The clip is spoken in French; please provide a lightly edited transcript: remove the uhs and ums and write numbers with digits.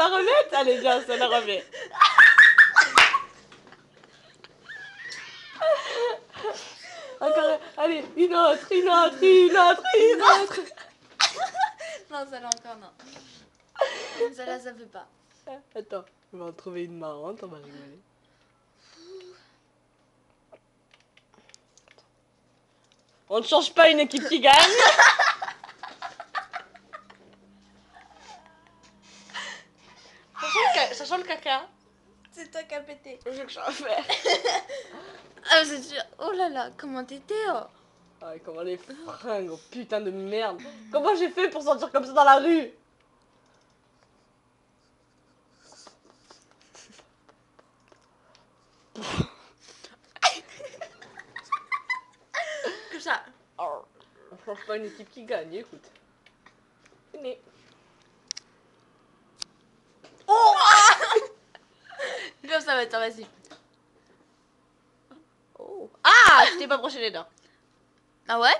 la remettre? Allez, viens, ça la remet. Encore, allez, une autre. Non, celle-là encore, non. Celle-là, ça fait pas. Attends, on va en trouver une marrante, on va rigoler. On ne change pas une équipe qui gagne. Ça sent le caca. C'est toi qui as pété. Je sais que je vais faire. Ah, c'est sûr. Oh là là, comment t'étais, oh? Ah, comment les fringues, oh putain de merde. Comment j'ai fait pour sortir comme ça dans la rue? Comme ça. Oh, on change pas une équipe qui gagne, écoute. Mais... Oh! Comme ça va être, vas-y. Oh. Ah, je t'ai pas broché les dents. Ah ouais?